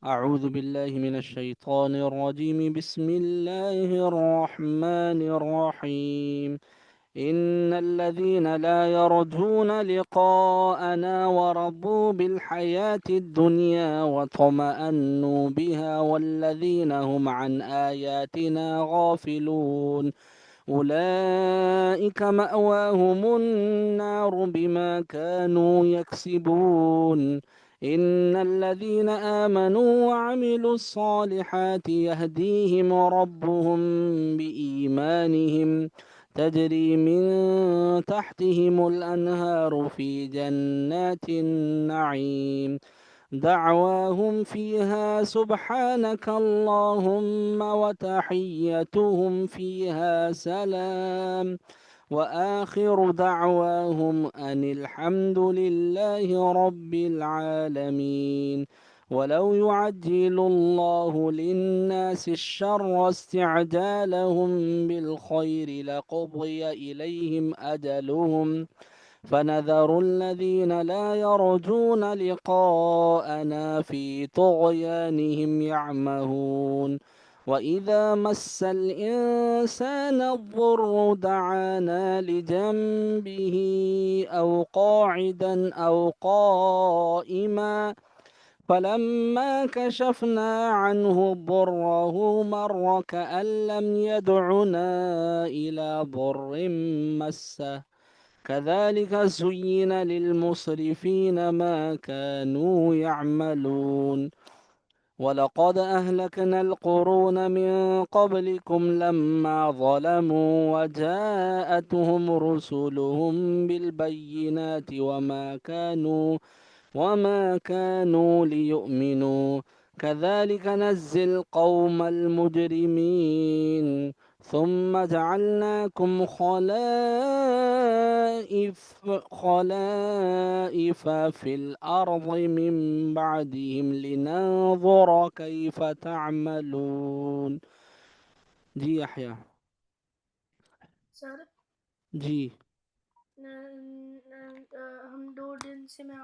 أعوذ بالله من الشيطان الرجيم. بسم الله الرحمن الرحيم. إن الذين لا يرجون لقاءنا ورضوا بالحياة الدنيا واطمأنوا بها والذين هم عن آياتنا غافلون أولئك مأواهم النار بما كانوا يكسبون. إن الذين آمنوا وعملوا الصالحات يهديهم ربهم بإيمانهم تجري من تحتهم الأنهار في جنات النعيم دعواهم فيها سبحانك اللهم وتحيتهم فيها سلام وآخر دعواهم أن الحمد لله رب العالمين. ولو يعجل الله للناس الشر استعجالهم بالخير لقضي إليهم أجلهم فنذر الذين لا يرجون لقاءنا في طغيانهم يعمهون. وإذا مس الإنسان الضر دعانا لجنبه أو قاعدا أو قائما فلما كشفنا عنه ضره مر كأن لم يدعنا إلى ضر مسه كذلك زين للمسرفين ما كانوا يعملون. ولقد أهلكنا القرون من قبلكم لما ظلموا وجاءتهم رسلهم بالبينات وما كانوا ليؤمنوا كذلك نجزي القوم المجرمين. ثم جعلناكم خلائف في الأرض من بعدهم لننظر كيف تعملون. जी यحया सर जी हम 2 दिन से मैं